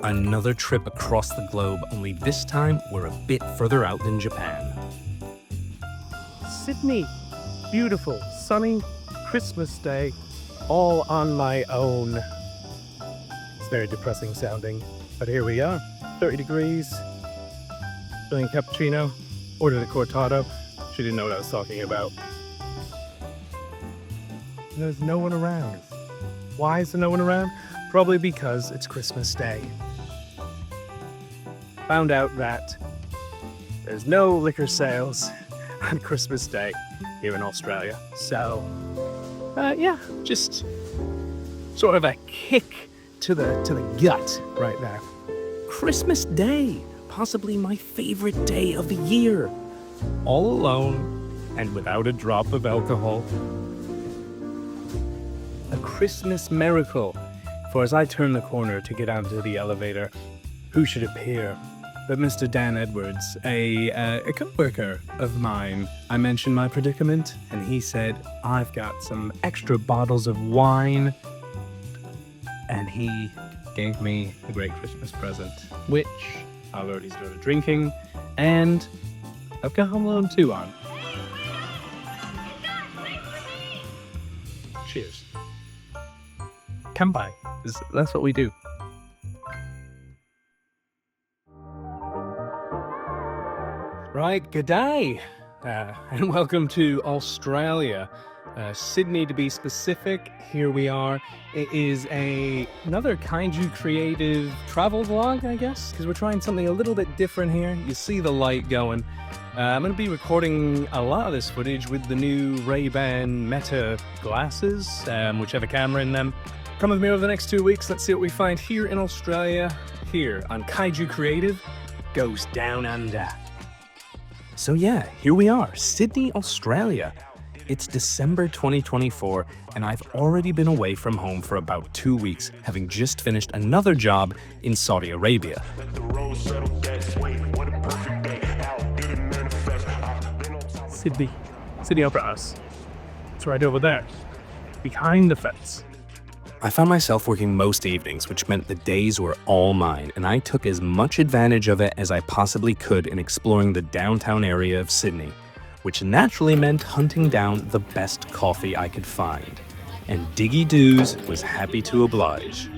another trip across the globe, only this time we're a bit further out than Japan. Sydney, beautiful, sunny, Christmas Day, all on my own. It's very depressing sounding, but here we are, 30 degrees, feeling cappuccino, ordered a cortado. She didn't know what I was talking about. There's no one around. Why is there no one around? Probably because it's Christmas Day. Found out that there's no liquor sales on Christmas Day here in Australia. So, yeah, just sort of a kick to the gut right now. Christmas Day, possibly my favorite day of the year. All alone and without a drop of alcohol. A Christmas miracle. For as I turn the corner to get onto the elevator, who should appear but Mr. Dan Edwards, a co-worker of mine. I mentioned my predicament, and he said, I've got some extra bottles of wine. And he gave me a great Christmas present, which I've already started drinking, and I've got Home Alone 2 on. Cheers. Kanpai. That's what we do. Right, good day, and welcome to Australia. Sydney to be specific. Here we are. It is another Kaiju Creative travel vlog, I guess, because we're trying something a little bit different here. You see the light going. I'm going to be recording a lot of this footage with the new Ray-Ban Meta glasses, which have a camera in them. Come with me over the next 2 weeks. Let's see what we find here in Australia, here on Kaiju Creative Goes Down Under. So yeah, here we are, Sydney, Australia. It's December 2024, and I've already been away from home for about 2 weeks, having just finished another job in Saudi Arabia. Sydney Opera House. It's right over there, behind the fence. I found myself working most evenings, which meant the days were all mine, and I took as much advantage of it as I possibly could in exploring the downtown area of Sydney, which naturally meant hunting down the best coffee I could find. And Diggy Doos was happy to oblige.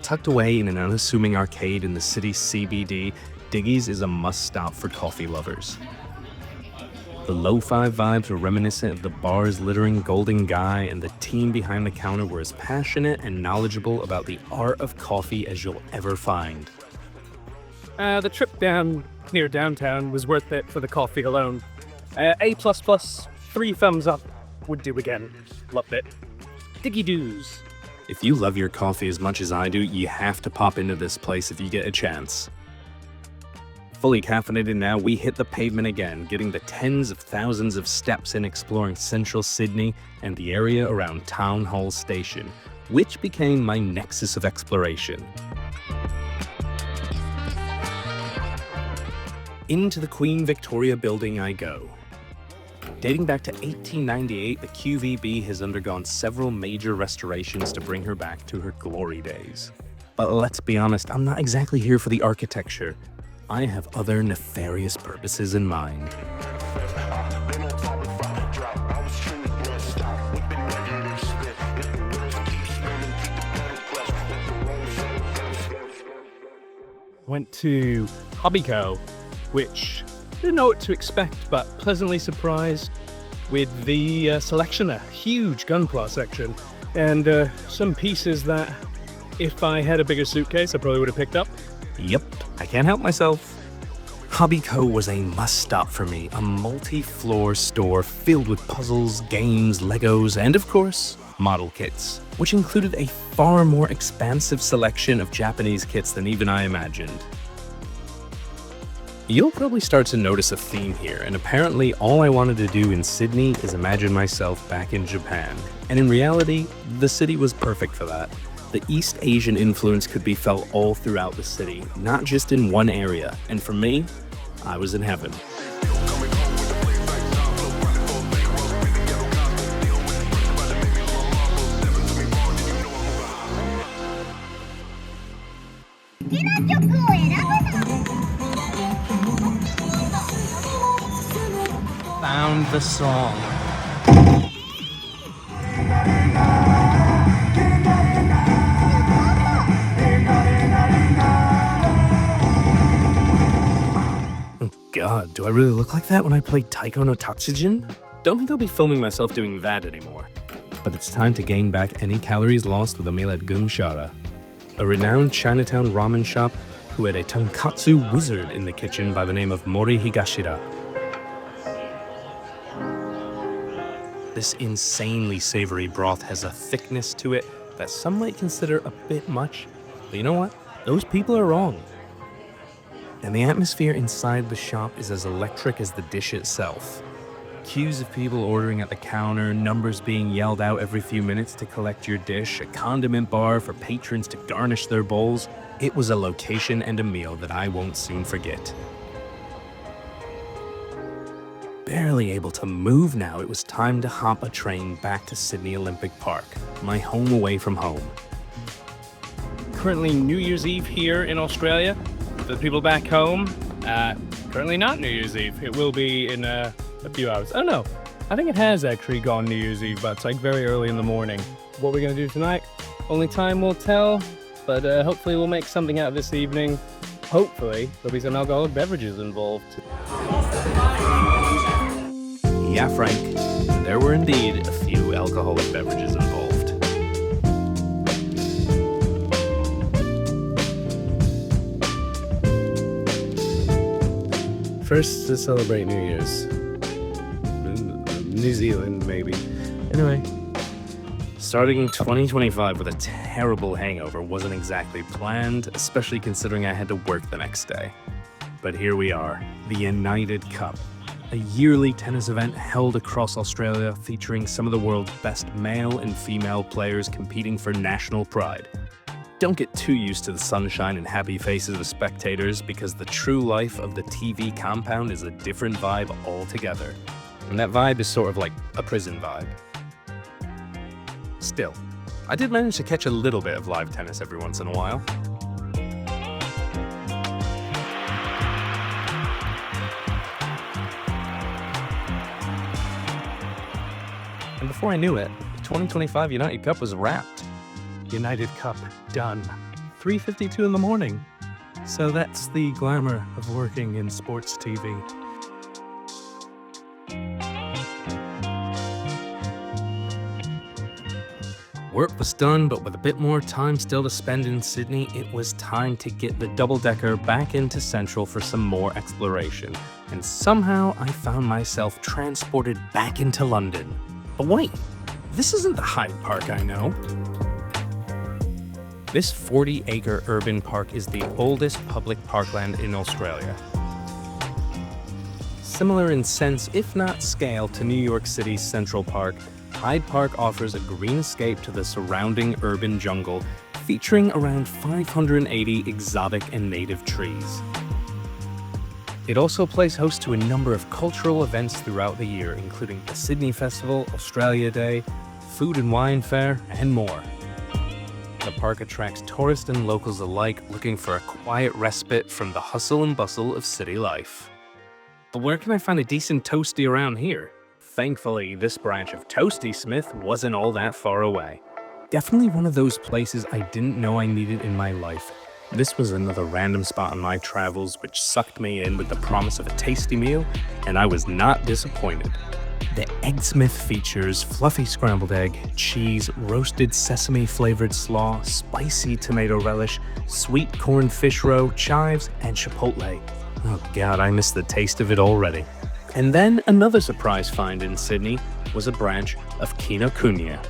Tucked away in an unassuming arcade in the city's CBD, Diggy's is a must-stop for coffee lovers. The lo-fi vibes were reminiscent of the bar's littering Golden Guy, and the team behind the counter were as passionate and knowledgeable about the art of coffee as you'll ever find. The trip down near downtown was worth it for the coffee alone. A++, 3 thumbs up, would do again. Loved it. Diggy Doos. If you love your coffee as much as I do, you have to pop into this place if you get a chance. Fully caffeinated now, we hit the pavement again, getting the tens of thousands of steps in exploring central Sydney and the area around Town Hall Station, which became my nexus of exploration. Into the Queen Victoria building I go. Dating back to 1898, the QVB has undergone several major restorations to bring her back to her glory days. But let's be honest, I'm not exactly here for the architecture. I have other nefarious purposes in mind. Went to Hobbyco, which didn't know what to expect, but pleasantly surprised with the selection, a huge Gunpla section, and some pieces that if I had a bigger suitcase, I probably would have picked up. Yep, I can't help myself. Hobbyco was a must-stop for me, a multi-floor store filled with puzzles, games, Legos, and of course, model kits, which included a far more expansive selection of Japanese kits than even I imagined. You'll probably start to notice a theme here, and apparently all I wanted to do in Sydney is imagine myself back in Japan. And in reality, the city was perfect for that. The East Asian influence could be felt all throughout the city, not just in one area, and for me, I was in heaven. Found the song. Oh God, do I really look like that when I play Taiko no Tatsujin? Don't think I'll be filming myself doing that anymore. But it's time to gain back any calories lost with a meal at Gumshara, a renowned Chinatown ramen shop who had a tonkatsu wizard in the kitchen by the name of Mori Higashira. This insanely savory broth has a thickness to it that some might consider a bit much, but you know what? Those people are wrong. And the atmosphere inside the shop is as electric as the dish itself. Queues of people ordering at the counter, numbers being yelled out every few minutes to collect your dish, a condiment bar for patrons to garnish their bowls. It was a location and a meal that I won't soon forget. Barely able to move now, it was time to hop a train back to Sydney Olympic Park, my home away from home. Currently New Year's Eve here in Australia. For the people back home, currently not New Year's Eve. It will be in a few hours. Oh no, I think it has actually gone New Year's Eve, but it's like very early in the morning. What we're gonna do tonight, only time will tell, but hopefully we'll make something out of this evening. Hopefully there'll be some alcoholic beverages involved. Yeah, Frank, there were indeed a few alcoholic beverages involved. First to celebrate New Year's. New Zealand, maybe. Anyway, starting 2025 with a terrible hangover wasn't exactly planned, especially considering I had to work the next day. But here we are, the United Cup, a yearly tennis event held across Australia featuring some of the world's best male and female players competing for national pride. Don't get too used to the sunshine and happy faces of spectators because the true life of the TV compound is a different vibe altogether. And that vibe is sort of like a prison vibe. Still, I did manage to catch a little bit of live tennis every once in a while. And before I knew it, the 2025 United Cup was wrapped. United Cup done. 3:52 in the morning. So that's the glamour of working in sports TV. Work was done, but with a bit more time still to spend in Sydney, it was time to get the double-decker back into Central for some more exploration. And somehow I found myself transported back into London. But wait, this isn't the Hyde Park I know. This 40-acre urban park is the oldest public parkland in Australia. Similar in sense, if not scale, to New York City's Central Park, Hyde Park offers a green escape to the surrounding urban jungle, featuring around 580 exotic and native trees. It also plays host to a number of cultural events throughout the year, including the Sydney Festival, Australia Day, Food and Wine Fair, and more. The park attracts tourists and locals alike looking for a quiet respite from the hustle and bustle of city life. But where can I find a decent toasty around here? Thankfully, this branch of Toasty Smith wasn't all that far away. Definitely one of those places I didn't know I needed in my life. This was another random spot on my travels which sucked me in with the promise of a tasty meal, and I was not disappointed. The Eggsmith features fluffy scrambled egg, cheese, roasted sesame-flavored slaw, spicy tomato relish, sweet corn fish roe, chives, and chipotle. Oh God, I miss the taste of it already. And then another surprise find in Sydney was a branch of Kinokuniya.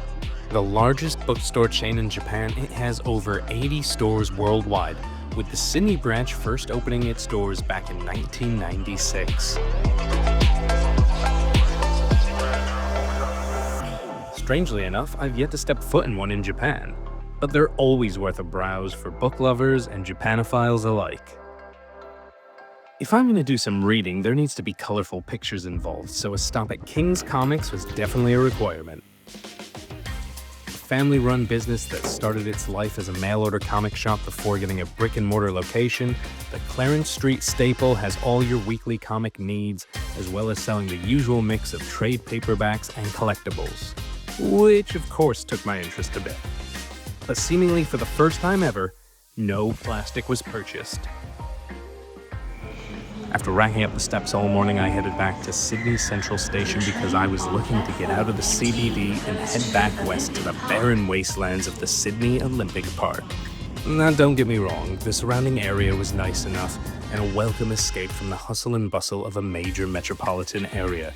The largest bookstore chain in Japan, it has over 80 stores worldwide, with the Sydney branch first opening its doors back in 1996. Strangely enough, I've yet to step foot in one in Japan, but they're always worth a browse for book lovers and Japanophiles alike. If I'm going to do some reading, there needs to be colorful pictures involved, so a stop at King's Comics was definitely a requirement. family-run business that started its life as a mail-order comic shop before getting a brick-and-mortar location, the Clarence Street staple has all your weekly comic needs, as well as selling the usual mix of trade paperbacks and collectibles, which of course took my interest a bit. But seemingly for the first time ever, no plastic was purchased. After racking up the steps all morning, I headed back to Sydney Central Station because I was looking to get out of the CBD and head back west to the barren wastelands of the Sydney Olympic Park. Now, don't get me wrong, the surrounding area was nice enough and a welcome escape from the hustle and bustle of a major metropolitan area.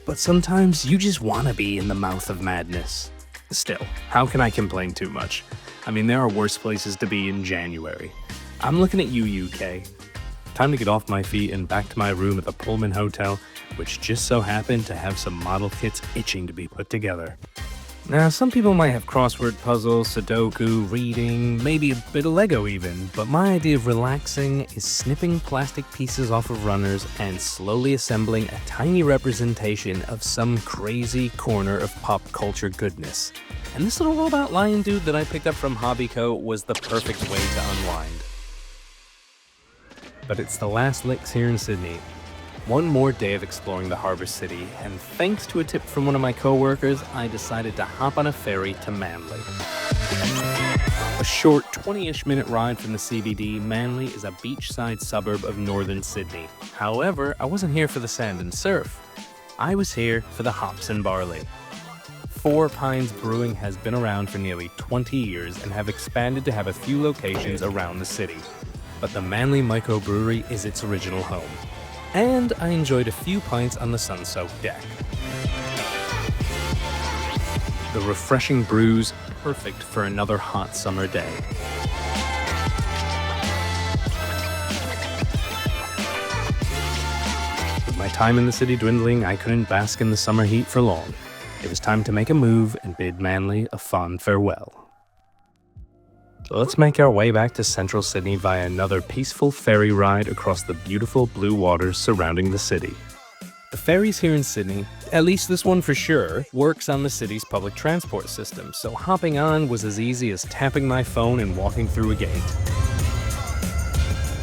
But sometimes you just want to be in the mouth of madness. Still, how can I complain too much? I mean, there are worse places to be in January. I'm looking at you, UK. Time to get off my feet and back to my room at the Pullman Hotel, which just so happened to have some model kits itching to be put together. Now, some people might have crossword puzzles, Sudoku, reading, maybe a bit of Lego even, but my idea of relaxing is snipping plastic pieces off of runners and slowly assembling a tiny representation of some crazy corner of pop culture goodness. And this little robot lion dude that I picked up from Hobbyco was the perfect way to unwind. But it's the last licks here in Sydney. One more day of exploring the harbour city, and thanks to a tip from one of my co-workers, I decided to hop on a ferry to Manly. A short 20-ish minute ride from the CBD, Manly is a beachside suburb of northern Sydney. However, I wasn't here for the sand and surf. I was here for the hops and barley. Four Pines Brewing has been around for nearly 20 years and have expanded to have a few locations around the city. But the Manly Microbrewery is its original home. And I enjoyed a few pints on the sun-soaked deck. The refreshing brews, perfect for another hot summer day. With my time in the city dwindling, I couldn't bask in the summer heat for long. It was time to make a move and bid Manly a fond farewell. So let's make our way back to central Sydney via another peaceful ferry ride across the beautiful blue waters surrounding the city. The ferries here in Sydney, at least this one for sure, works on the city's public transport system, so hopping on was as easy as tapping my phone and walking through a gate.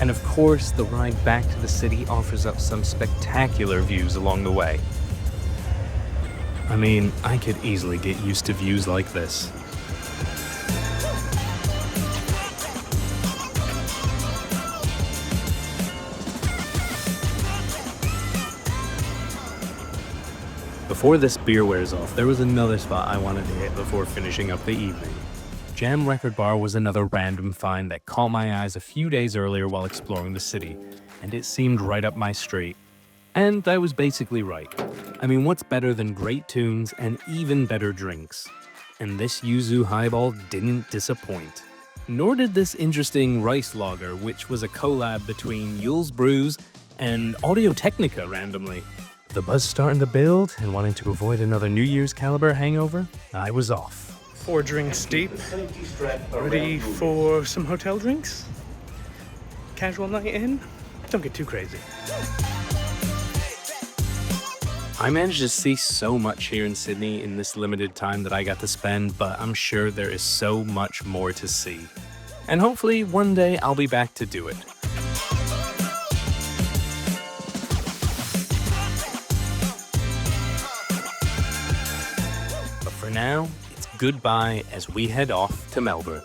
And of course, the ride back to the city offers up some spectacular views along the way. I mean, I could easily get used to views like this. Before this beer wears off, there was another spot I wanted to hit before finishing up the evening. Jam Record Bar was another random find that caught my eyes a few days earlier while exploring the city, and it seemed right up my street. And I was basically right. I mean, what's better than great tunes and even better drinks? And this yuzu highball didn't disappoint. Nor did this interesting rice lager, which was a collab between Yule's Brews and Audio-Technica randomly. The buzz starting to build, and wanting to avoid another New Year's caliber hangover, I was off. 4 drinks deep, ready for some hotel drinks? Casual night in? Don't get too crazy. I managed to see so much here in Sydney in this limited time that I got to spend, but I'm sure there is so much more to see. And hopefully one day I'll be back to do it. But for now, it's goodbye as we head off to Melbourne.